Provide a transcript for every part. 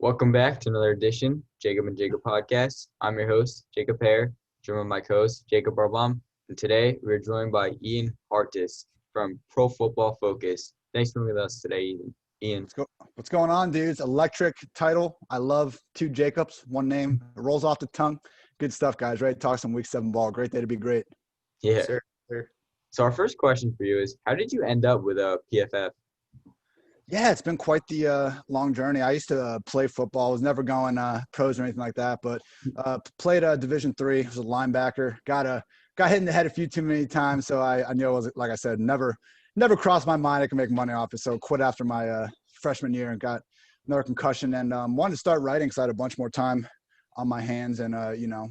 Welcome back to another edition, Jacob and Jacob Podcast. I'm your host, Jacob Hare, joined by my co-host, Jacob Barblom. And today, we're joined by Ian Hartitz from Pro Football Focus. Thanks for being with us today, Ian. What's going on, dudes? Electric title. I love two Jacobs, one name. It rolls off the tongue. Good stuff, guys. Ready to talk some Week 7 ball. Great day to be great. Yeah. Sir. So our first question for you is, how did you end up with a PFF? Yeah, it's been quite the long journey. I used to play football. I was never going pros or anything like that, but played Division III. Was a linebacker. Got hit in the head a few too many times, so I knew it was, like I said, never crossed my mind I could make money off it. So quit after my freshman year and got another concussion, and wanted to start writing because I had a bunch more time on my hands, and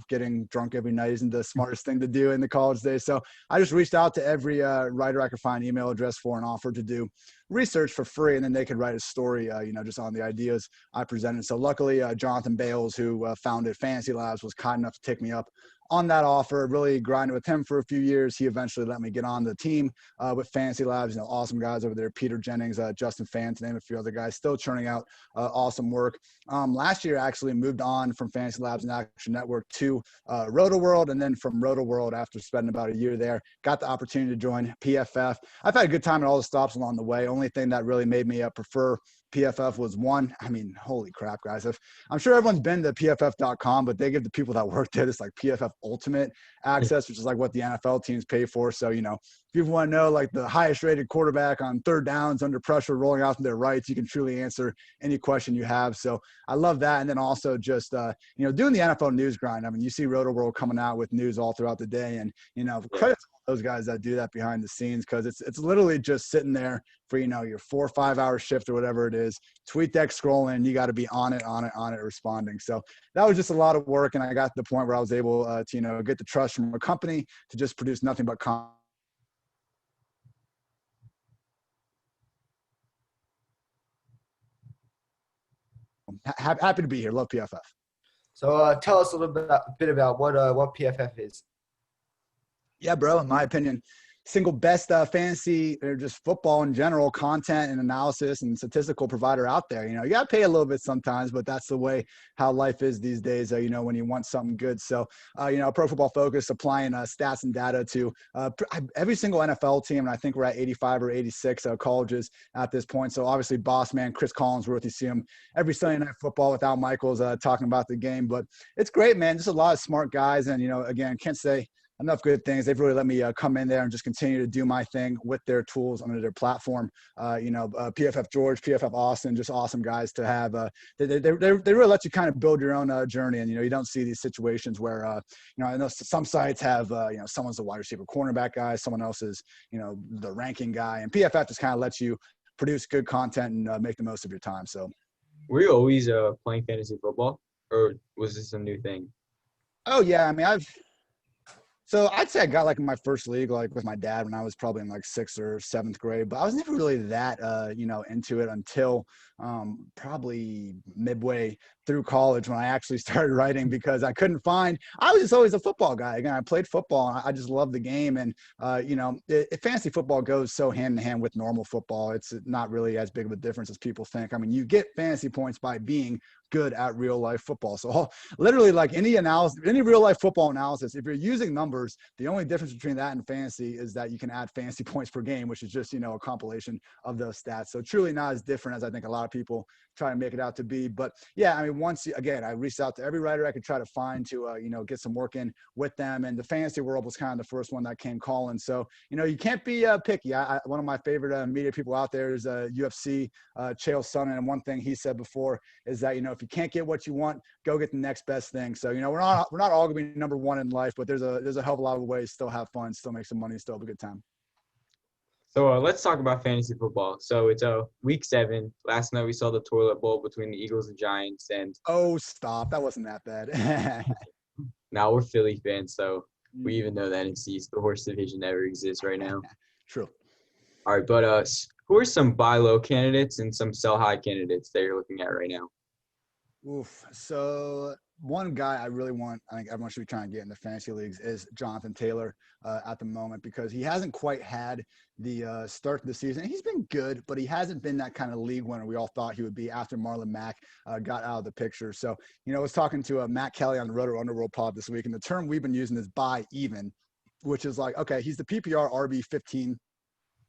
getting drunk every night isn't the smartest thing to do in the college days. So I just reached out to every writer I could find email address for and offered to do research for free, and then they could write a story, just on the ideas I presented. So luckily, Jonathan Bales, who founded Fantasy Labs, was kind enough to take me up on that offer. Really grinded with him for a few years. He eventually let me get on the team with Fantasy Labs. Awesome guys over there. Peter Jennings, Justin Fan, to name a few other guys, still churning out awesome work. Last year, actually moved on from Fantasy Labs and Action Network to Roto World, and then from Roto World, after spending about a year there, got the opportunity to join PFF. I've had a good time at all the stops along the way. Only thing that really made me prefer PFF was one. I mean, holy crap, guys. I'm sure everyone's been to PFF.com, but they give the people that work there this like PFF Ultimate access, which is like what the NFL teams pay for. So, if you want to know like the highest rated quarterback on third downs under pressure, rolling out from their rights, you can truly answer any question you have. So I love that. And then also just, doing the NFL news grind. I mean, you see Roto World coming out with news all throughout the day, and, credit to those guys that do that behind the scenes, because it's literally just sitting there for, your 4 or 5 hour shift or whatever it is, tweet deck scrolling, you got to be on it, responding. So that was just a lot of work. And I got to the point where I was able to, get the trust from a company to just produce nothing but content. Happy to be here. Love PFF. So tell us a little bit about what PFF is. Yeah, bro. In my opinion, single best fantasy or just football in general content and analysis and statistical provider out there. You got to pay a little bit sometimes, but that's the way how life is these days, when you want something good. So, Pro Football Focus applying stats and data to every single NFL team. And I think we're at 85 or 86 colleges at this point. So obviously boss man, Chris Collinsworth, you see him every Sunday Night Football without Michaels talking about the game, but it's great, man. Just a lot of smart guys. And, again, can't say enough good things. They've really let me come in there and just continue to do my thing with their tools under their platform. PFF George, PFF Austin, just awesome guys to have. They really let you kind of build your own journey. And, you don't see these situations where, I know some sites have, someone's the wide receiver cornerback guy, someone else is, the ranking guy. And PFF just kind of lets you produce good content and make the most of your time. So, Were you always playing fantasy football, or was this a new thing? Oh, yeah. I mean, So I'd say I got like in my first league, like with my dad when I was probably in like 6th or 7th grade, but I was never really that, into it until probably midway through college when I actually started writing, because I was just always a football guy. Again, I played football and I just loved the game. And, fantasy football goes so hand in hand with normal football. It's not really as big of a difference as people think. I mean, you get fantasy points by being good at real life football. So literally like any real life football analysis, if you're using numbers, the only difference between that and fantasy is that you can add fantasy points per game, which is just, a compilation of those stats. So truly not as different as I think a lot of people try to make it out to be. But yeah, I mean, I reached out to every writer I could try to find to, get some work in with them. And the fantasy world was kind of the first one that came calling. So, you can't be picky. One of my favorite media people out there is UFC, Chael Sonnen. And one thing he said before is that, if you can't get what you want, go get the next best thing. So, we're not all gonna be number one in life, but there's a hell of a lot of ways to still have fun, still make some money, still have a good time. So let's talk about fantasy football. So it's Week 7. Last night we saw the toilet bowl between the Eagles and Giants. And oh, stop! That wasn't that bad. Now we're Philly fans, so we even know that NFC's the worst division that ever exists right now. True. All right, but who are some BiLo candidates and some sell high candidates that you're looking at right now? Oof. So one guy I really want, I think everyone should be trying to get in the fantasy leagues is Jonathan Taylor at the moment, because he hasn't quite had the start of the season. He's been good, but he hasn't been that kind of league winner we all thought he would be after Marlon Mack got out of the picture. So, I was talking to Matt Kelly on the Roto Underworld pod this week, and the term we've been using is buy even, which is like, okay, he's the PPR RB 15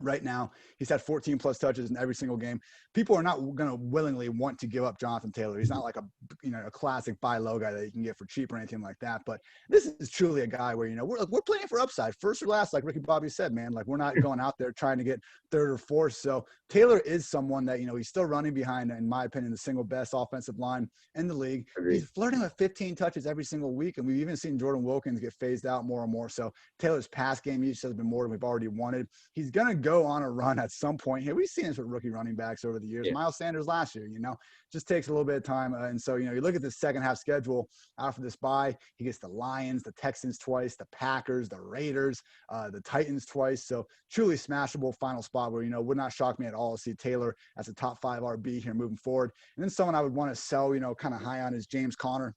right now. He's had 14 plus touches in every single game. People are not going to willingly want to give up Jonathan Taylor. He's not like a classic buy low guy that you can get for cheap or anything like that. But this is truly a guy where, we're playing for upside, first or last, like Ricky Bobby said, man. Like, we're not going out there trying to get third or fourth. So Taylor is someone that, he's still running behind, in my opinion, the single best offensive line in the league. Agreed. He's flirting with 15 touches every single week. And we've even seen Jordan Wilkins get phased out more and more. So Taylor's pass game usage has been more than we've already wanted. He's going to go on a run at some point here. We've seen this with rookie running backs over the years. Yeah. Miles Sanders last year, just takes a little bit of time. And so, you look at the second half schedule after this bye, he gets the Lions, the Texans twice, the Packers, the Raiders, the Titans twice. So truly smashable final spot where, would not shock me at all to see Taylor as a top 5 RB here moving forward. And then someone I would want to sell, kind of high on is James Conner.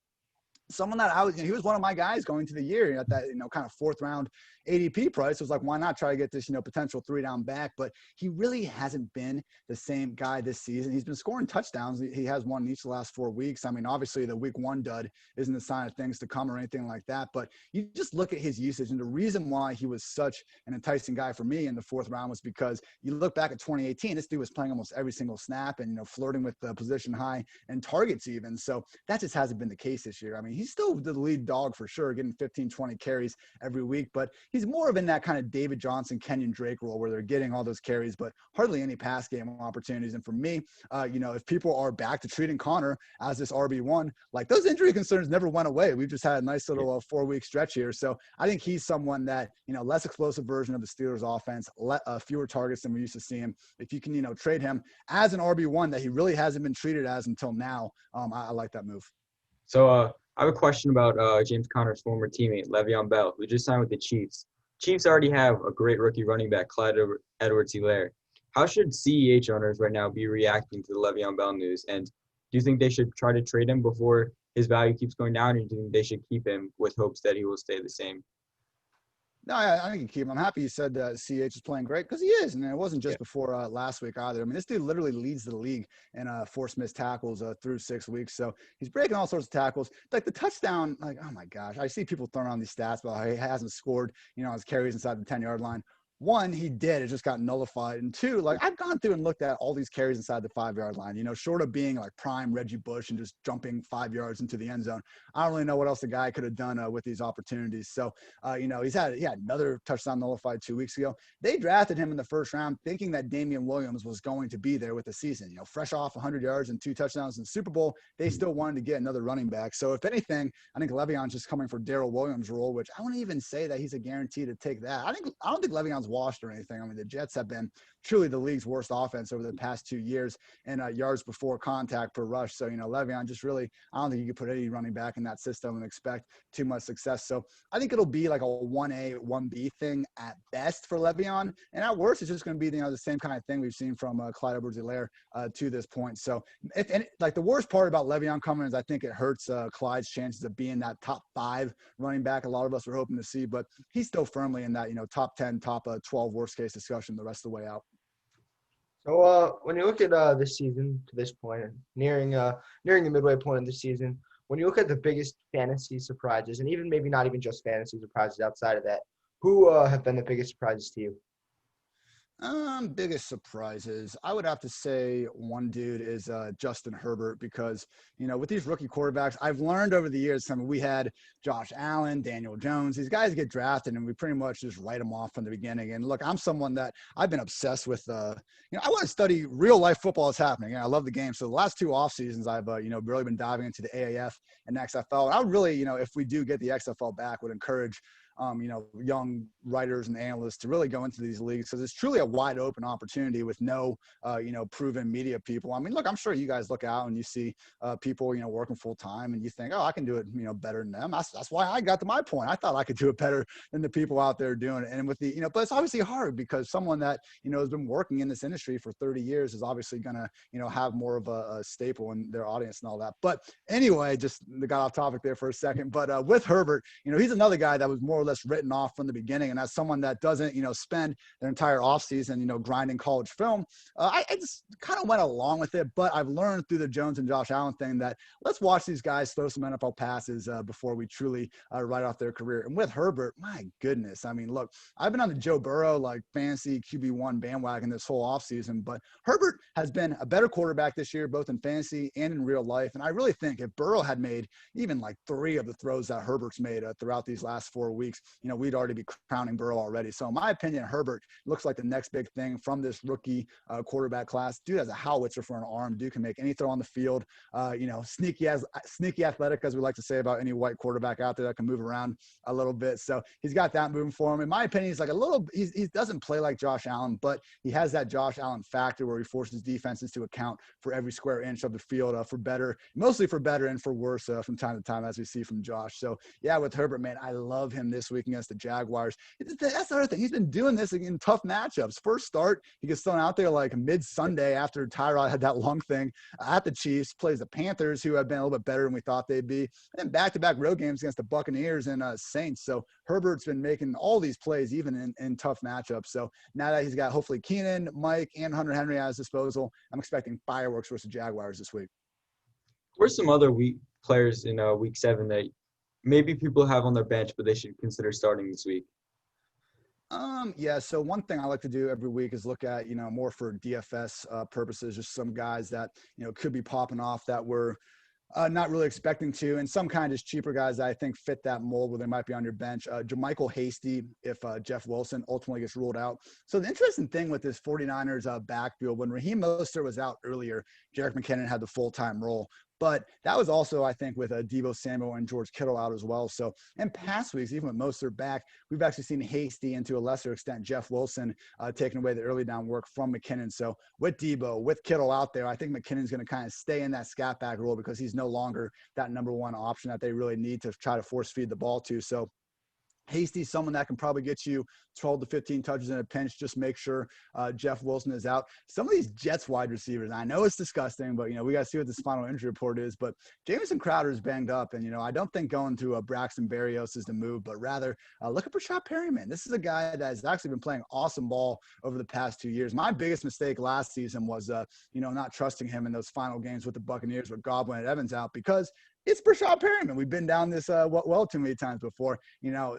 Someone that he was one of my guys going to the year at that, kind of 4th round ADP price. It was like, why not try to get this, potential 3-down back? But he really hasn't been the same guy this season. He's been scoring touchdowns. He has one in each of the last 4 weeks. I mean, obviously the week 1 dud isn't a sign of things to come or anything like that, but you just look at his usage, and the reason why he was such an enticing guy for me in the 4th round was because you look back at 2018, this dude was playing almost every single snap and, flirting with the position high and targets even. So that just hasn't been the case this year. I mean, he's still the lead dog for sure, getting 15, 20 carries every week, but he's more of in that kind of David Johnson, Kenyon Drake role where they're getting all those carries, but hardly any pass game opportunities. And for me, if people are back to treating Conner as this RB1, like, those injury concerns never went away. We've just had a nice little 4-week stretch here. So I think he's someone that, less explosive version of the Steelers offense, fewer targets than we used to see him. If you can, trade him as an RB1 that he really hasn't been treated as until now, I like that move. So I have a question about James Conner's former teammate, LeVeon Bell, who just signed with the Chiefs. Chiefs already have a great rookie running back, Clyde Edwards-Helaire. How should CEH owners right now be reacting to the LeVeon Bell news? And do you think they should try to trade him before his value keeps going down, or do you think they should keep him with hopes that he will stay the same? No, I think you keep him. I'm happy you said CH is playing great, because he is. And it wasn't just before last week either. I mean, this dude literally leads the league in forced missed tackles through 6 weeks. So he's breaking all sorts of tackles. Like the touchdown, like, oh my gosh, I see people throwing around these stats about how he hasn't scored, his carries inside the 10-yard line. 1, he did. It just got nullified. And 2, like, I've gone through and looked at all these carries inside the 5-yard line, short of being like prime Reggie Bush and just jumping 5 yards into the end zone. I don't really know what else the guy could have done with these opportunities. So, he had another touchdown nullified 2 weeks ago. They drafted him in the 1st round thinking that Damian Williams was going to be there with the season, fresh off 100 yards and 2 touchdowns in the Super Bowl. They still wanted to get another running back. So if anything, I think Le'Veon's just coming for Darrell Williams' role, which I wouldn't even say that he's a guarantee to take that. I don't think Le'Veon's washed or anything. I mean, the Jets have been truly the league's worst offense over the past 2 years in yards before contact per rush. So, Le'Veon just really, I don't think you could put any running back in that system and expect too much success. So I think it'll be like a 1A, 1B thing at best for Le'Veon. And at worst, it's just going to be, the same kind of thing we've seen from Clyde Edwards-Helaire to this point. So the worst part about Le'Veon coming is I think it hurts Clyde's chances of being that top 5 running back a lot of us were hoping to see, but he's still firmly in that, top 10, top 12 worst case discussion the rest of the way out. So when you look at this season to this point, nearing the midway point of the season, when you look at the biggest fantasy surprises, and even maybe not even just fantasy surprises outside of that, who have been the biggest surprises to you? Biggest surprises, I would have to say one dude is Justin Herbert, because with these rookie quarterbacks, I've learned over the years. I mean, we had Josh Allen, Daniel Jones, these guys get drafted and we pretty much just write them off from the beginning. And look, I'm someone that I've been obsessed with I want to study real life football that's happening. I love the game. So the last 2 off seasons I've really been diving into the AAF and XFL. And I would really, if we do get the XFL back, would encourage young writers and analysts to really go into these leagues, because it's truly a wide open opportunity with no, proven media people. I mean, look, I'm sure you guys look out and you see people, working full time, and you think, oh, I can do it, better than them. That's why I got to my point. I thought I could do it better than the people out there doing it. And with the, but it's obviously hard, because someone that, has been working in this industry for 30 years is obviously going to, have more of a staple in their audience and all that. But anyway, just got off topic there for a second. But with Herbert, he's another guy that was more or less written off from the beginning. And as someone that doesn't, spend their entire offseason, grinding college film, I just kind of went along with it. But I've learned through the Jones and Josh Allen thing that let's watch these guys throw some NFL passes before we truly write off their career. And with Herbert, my goodness, I mean, look, I've been on the Joe Burrow, fantasy QB1 bandwagon this whole offseason, but Herbert has been a better quarterback this year, both in fantasy and in real life. And I really think if Burrow had made even 3 of the throws that Herbert's made throughout these last 4 weeks, we'd already be crowning Burrow already. So in my opinion, Herbert looks like the next big thing from this rookie quarterback class. Dude has a howitzer for an arm. Dude can make any throw on the field. Sneaky athletic, as we like to say about any white quarterback out there that can move around a little bit. So he's got that moving for him. In my opinion, he's he doesn't play like Josh Allen, but he has that Josh Allen factor where he forces defenses to account for every square inch of the field for better, mostly for better and for worse from time to time, as we see from Josh. So yeah, with Herbert, man, I love him this week against the Jaguars. That's the other thing. He's been doing this in tough matchups. First start, he gets thrown out there mid-Sunday after Tyrod had that lung thing at the Chiefs, plays the Panthers, who have been a little bit better than we thought they'd be, and then back-to-back road games against the Buccaneers and Saints. So Herbert's been making all these plays even in tough matchups. So now that he's got hopefully Keenan, Mike, and Hunter Henry at his disposal, I'm expecting fireworks versus the Jaguars this week. Who are some other weak players in Week 7 that maybe people have on their bench, but they should consider starting this week? Yeah. So one thing I like to do every week is look at, more for DFS purposes, just some guys that, could be popping off that we're not really expecting to, and some kind of cheaper guys that I think fit that mold where they might be on your bench. Jermichael Hasty, if Jeff Wilson ultimately gets ruled out. So the interesting thing with this 49ers backfield, when Raheem Mostert was out earlier, Jerick McKinnon had the full-time role. But that was also, I think, with Deebo Samuel and George Kittle out as well. So in past weeks, even with Mostert back, we've actually seen Hasty and to a lesser extent Jeff Wilson taking away the early down work from McKinnon. So with Deebo, with Kittle out there, I think McKinnon's going to kind of stay in that scat back role because he's no longer that number one option that they really need to try to force feed the ball to. So Hasty's someone that can probably get you 12 to 15 touches in a pinch. Just make sure Jeff Wilson is out. Some of these Jets wide receivers, I know it's disgusting, but, we got to see what this final injury report is. But Jamison Crowder is banged up. And, I don't think going to Braxton Berrios is the move, but rather look at Rashad Perryman. This is a guy that has actually been playing awesome ball over the past 2 years. My biggest mistake last season was, not trusting him in those final games with the Buccaneers with Godwin and Evans out, because it's Rashad Perryman. We've been down this well too many times before.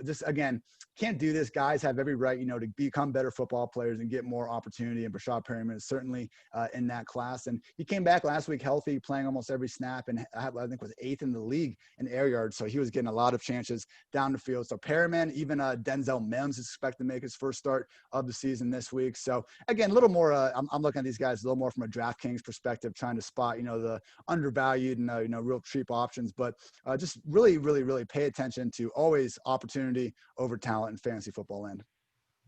Just again, can't do this. Guys have every right, to become better football players and get more opportunity. And Rashad Perryman is certainly in that class. And he came back last week healthy, playing almost every snap, and I think was 8th in the league in air yards. So he was getting a lot of chances down the field. So Perryman, even Denzel Mims is expected to make his first start of the season this week. So again, a little more. I'm looking at these guys a little more from a DraftKings perspective, trying to spot the undervalued and real cheap options. But just really, really, really pay attention to always opportunity over talent in fantasy football land.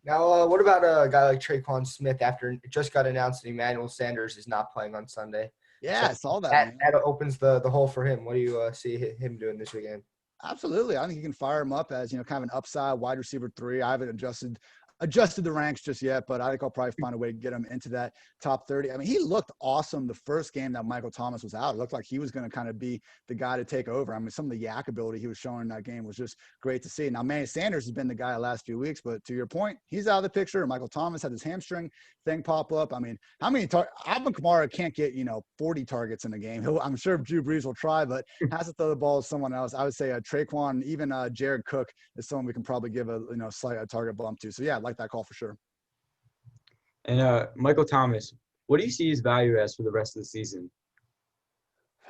Now, what about a guy like Traquan Smith after it just got announced that Emmanuel Sanders is not playing on Sunday? Yeah, So I saw that. That opens the hole for him. What do you see him doing this weekend? Absolutely. I think you can fire him up as, kind of an upside wide receiver 3. I haven't adjusted the ranks just yet, but I think I'll probably find a way to get him into that top 30. I mean, he looked awesome the first game that Michael Thomas was out. It looked like he was going to kind of be the guy to take over. I mean, some of the yak ability he was showing in that game was just great to see. Now, Manny Sanders has been the guy the last few weeks, but to your point, he's out of the picture. Michael Thomas had his hamstring thing pop up. I mean, how many Alvin Kamara can't get, 40 targets in the game. I'm sure Drew Brees will try, but has to throw the ball to someone else. I would say Traquan, even Jared Cook is someone we can probably give a slight target bump to. So yeah, I like that call for sure. And Michael Thomas, what do you see his value as for the rest of the season?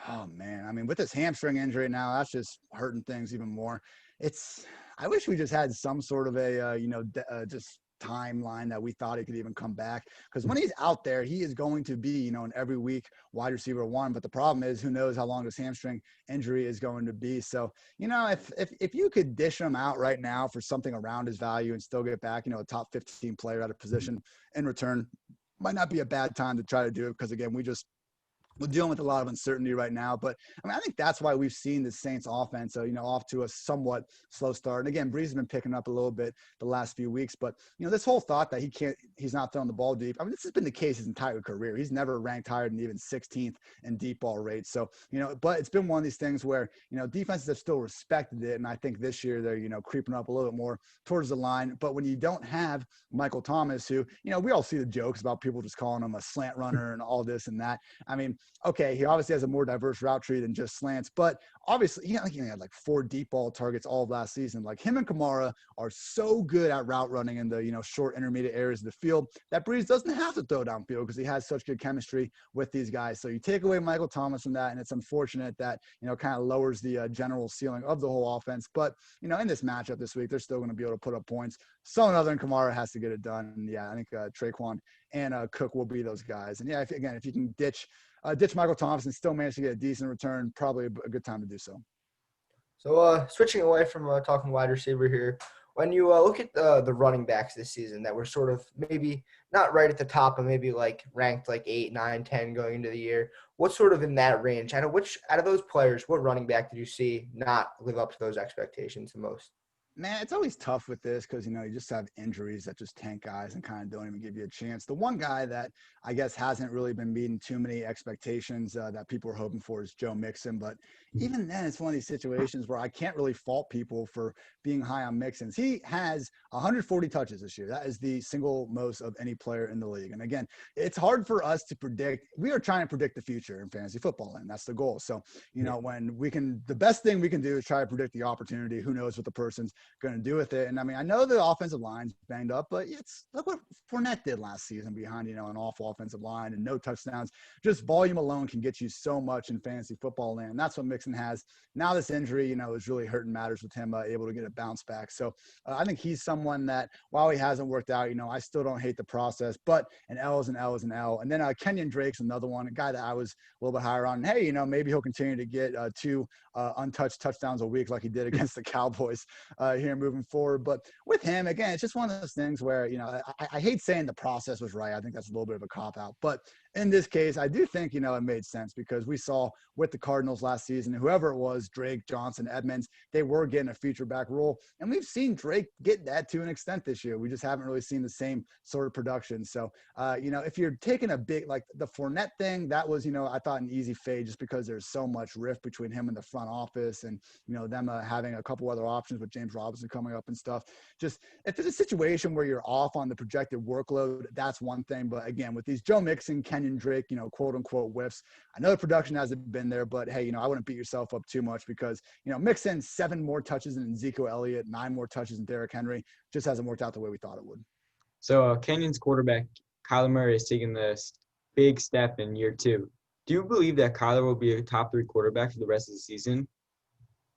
Oh man, I mean, with this hamstring injury now, that's just hurting things even more. I wish we just had some sort of a just timeline that we thought he could even come back. Because when he's out there, he is going to be, an every week wide receiver one. But the problem is, who knows how long his hamstring injury is going to be. So, if you could dish him out right now for something around his value and still get back, a top 15 player at a position in return, might not be a bad time to try to do it. Because again, we're dealing with a lot of uncertainty right now, but I think that's why we've seen the Saints offense, off to a somewhat slow start. And again, Brees has been picking up a little bit the last few weeks, but this whole thought that he's not throwing the ball deep. This has been the case his entire career. He's never ranked higher than even 16th in deep ball rates. So, but it's been one of these things where, defenses have still respected it. And I think this year they're, creeping up a little bit more towards the line. But when you don't have Michael Thomas, who, we all see the jokes about people just calling him a slant runner and all this and that. Okay, he obviously has a more diverse route tree than just slants, but obviously he had like 4 deep ball targets all of last season. Like him and Kamara are so good at route running in the, short intermediate areas of the field that Brees doesn't have to throw downfield because he has such good chemistry with these guys. So you take away Michael Thomas from that, and it's unfortunate that, kind of lowers the general ceiling of the whole offense. But, in this matchup this week, they're still going to be able to put up points. Someone other than Kamara has to get it done. And yeah, I think Traquan and Cook will be those guys. And yeah, if you can ditch Michael Thomas and still manage to get a decent return, probably a good time to do so. So switching away from talking wide receiver here, when you look at the running backs this season that were sort of maybe not right at the top, but maybe like ranked like 8, 9, 10 going into the year, what's sort of in that range? Out of those players, what running back did you see not live up to those expectations the most? Man, it's always tough with this because, you just have injuries that just tank guys and kind of don't even give you a chance. The one guy that I guess hasn't really been meeting too many expectations that people are hoping for is Joe Mixon. But even then, it's one of these situations where I can't really fault people for being high on Mixon. He has 140 touches this year. That is the single most of any player in the league. And again, it's hard for us to predict. We are trying to predict the future in fantasy football, and that's the goal. So, when the best thing we can do is try to predict the opportunity. Who knows what the person's going to do with it. And I know the offensive line's banged up, but look what Fournette did last season behind, an awful offensive line and no touchdowns. Just volume alone can get you so much in fantasy football land. And that's what Mixon has. Now this injury, is really hurting matters with him able to get a bounce back. So I think he's someone that while he hasn't worked out, I still don't hate the process, but an L is an L is an L. And then Kenyon Drake's another one, a guy that I was a little bit higher on. And, hey, maybe he'll continue to get 2 untouched touchdowns a week like he did against the Cowboys here moving forward. But with him, again, it's just one of those things where, I hate saying the process was right. I think that's a little bit of a cop-out. But in this case, I do think, it made sense because we saw with the Cardinals last season, whoever it was, Drake, Johnson, Edmonds, they were getting a feature back role. And we've seen Drake get that to an extent this year. We just haven't really seen the same sort of production. So, if you're taking a big, like the Fournette thing, that was, I thought an easy fade just because there's so much rift between him and the front office and, them having a couple other options with James Robinson coming up and stuff. Just if there's a situation where you're off on the projected workload, that's one thing. But again, with these Joe Mixon, Kenyon Drake, quote unquote whiffs, I know the production hasn't been there, but hey, I wouldn't beat yourself up too much because, Mixon 7 more touches than Ezekiel Elliott, 9 more touches than Derrick Henry, just hasn't worked out the way we thought it would. So Kenyon's quarterback, Kyler Murray, is taking this big step in year 2. Do you believe that Kyler will be a top 3 quarterback for the rest of the season?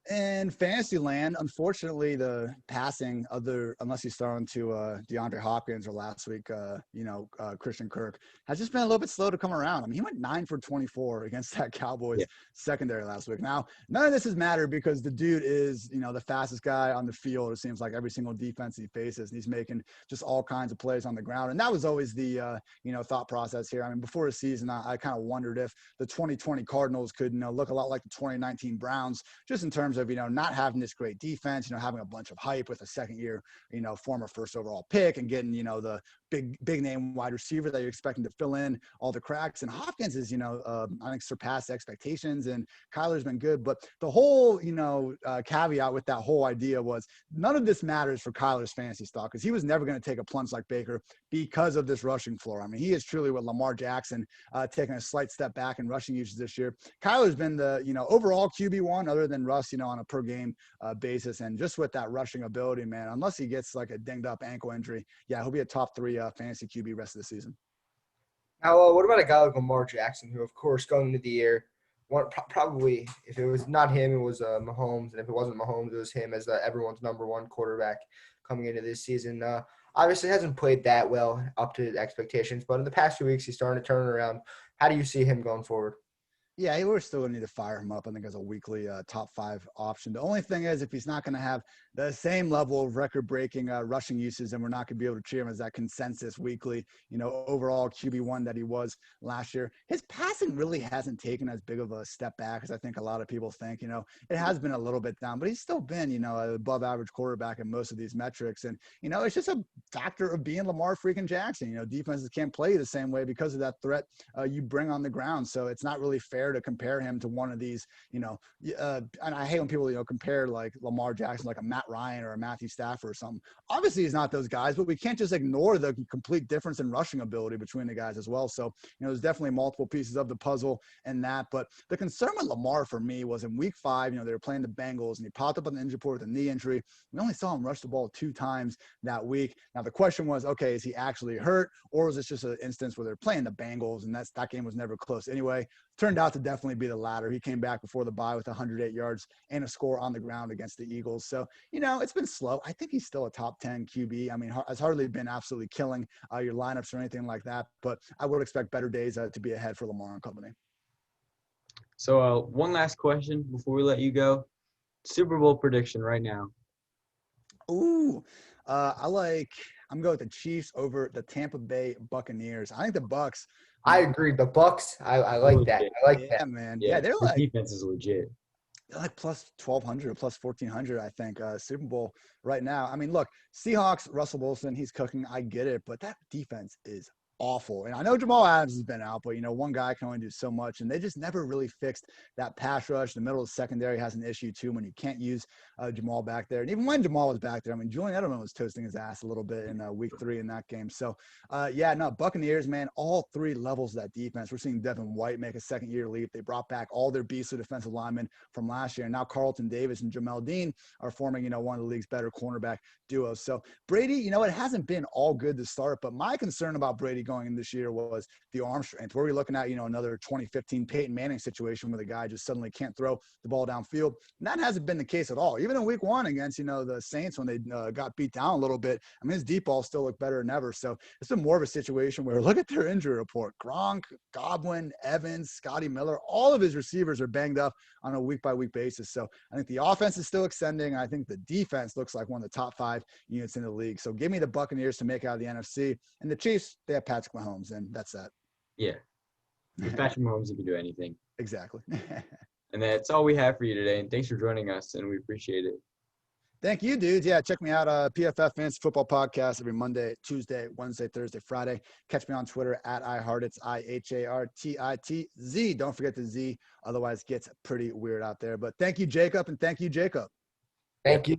In fantasy land, unfortunately, the passing unless he's throwing to DeAndre Hopkins or last week, Christian Kirk, has just been a little bit slow to come around. He went 9 for 24 against that Cowboys secondary last week. Now, none of this has mattered because the dude is, the fastest guy on the field. It seems like every single defense he faces, and he's making just all kinds of plays on the ground. And that was always the, thought process here. Before the season, I kind of wondered if the 2020 Cardinals could, look a lot like the 2019 Browns, just in terms of, not having this great defense, having a bunch of hype with a second-year, former first overall pick and getting, the big name wide receiver that you're expecting to fill in all the cracks. And Hopkins is, I think surpassed expectations, and Kyler's been good. But the whole, caveat with that whole idea was none of this matters for Kyler's fantasy stock because he was never going to take a plunge like Baker because of this rushing floor. He is truly with Lamar Jackson taking a slight step back in rushing usage this year. Kyler's been the, overall QB1 other than Russ, on a per game basis. And just with that rushing ability, man, unless he gets like a dinged up ankle injury, he'll be a top 3 fantasy QB rest of the season. Now, what about a guy like Lamar Jackson, who, of course, going into the year, probably if it was not him, it was Mahomes, and if it wasn't Mahomes, it was him as everyone's number 1 quarterback coming into this season. obviously hasn't played that well up to expectations, but in the past few weeks, he's starting to turn it around. How do you see him going forward? Yeah, we're still going to need to fire him up, I think, as a weekly top 5 option. The only thing is, if he's not going to have the same level of record-breaking rushing usage, then we're not going to be able to treat him as that consensus weekly, overall QB1 that he was last year. His passing really hasn't taken as big of a step back as I think a lot of people think. It has been a little bit down, but he's still been, an above-average quarterback in most of these metrics. And, it's just a factor of being Lamar freaking Jackson. Defenses can't play the same way because of that threat you bring on the ground. So it's not really fair to compare him to one of these, and I hate when people, compare like Lamar Jackson, like a Matt Ryan or a Matthew Stafford or something. Obviously he's not those guys, but we can't just ignore the complete difference in rushing ability between the guys as well. So, there's definitely multiple pieces of the puzzle in that. But the concern with Lamar for me was in week 5, they were playing the Bengals and he popped up on the injury report with a knee injury. We only saw him rush the ball 2 times that week. Now the question was, okay, is he actually hurt, or is this just an instance where they're playing the Bengals and that game was never close anyway? Turned out to definitely be the latter. He came back before the bye with 108 yards and a score on the ground against the Eagles. So, it's been slow. I think he's still a top 10 QB. I mean, has hardly been absolutely killing your lineups or anything like that, but I would expect better days to be ahead for Lamar and company. So one last question before we let you go. Super Bowl prediction right now. Ooh, I'm going with the Chiefs over the Tampa Bay Buccaneers. I think the Bucs. I agree. The Bucs, I like that. I like that. Yeah, man. Yeah, they're the defense is legit. They're like plus 1,200 or plus 1,400, I think, Super Bowl right now. I mean, look, Seahawks, Russell Wilson, he's cooking. I get it, but that defense is awful. And I know Jamal Adams has been out, but, one guy can only do so much. And they just never really fixed that pass rush. The middle of the secondary has an issue, too, when you can't use Jamal back there. And even when Jamal was back there, I mean, Julian Edelman was toasting his ass a little bit in week 3 in that game. So, Buccaneers, man, all 3 levels of that defense. We're seeing Devin White make a second-year leap. They brought back all their beastly defensive linemen from last year. And now Carlton Davis and Jamel Dean are forming, one of the league's better cornerback duos. So, Brady, it hasn't been all good to start. But my concern about Brady going in this year was the arm strength. Where we're looking at, another 2015 Peyton Manning situation where the guy just suddenly can't throw the ball downfield. And that hasn't been the case at all. Even in week 1 against, the Saints when they got beat down a little bit, I mean, his deep ball still looked better than ever. So it's been more of a situation where look at their injury report. Gronk, Godwin, Evans, Scotty Miller, all of his receivers are banged up on a week-by-week basis. So I think the offense is still extending. I think the defense looks like one of the top 5 units in the league. So give me the Buccaneers to make out of the NFC. And the Chiefs, they have Patrick Mahomes, and that's that. Yeah. With Patrick Mahomes, you can do anything. Exactly. And that's all we have for you today. And thanks for joining us, and we appreciate it. Thank you, dudes. Yeah, check me out. PFF Fantasy Football Podcast every Monday, Tuesday, Wednesday, Thursday, Friday. Catch me on Twitter at iHartitz, IHARTITZ. Don't forget the Z, otherwise it gets pretty weird out there. But thank you, Jacob, and thank you, Jacob. Thank you.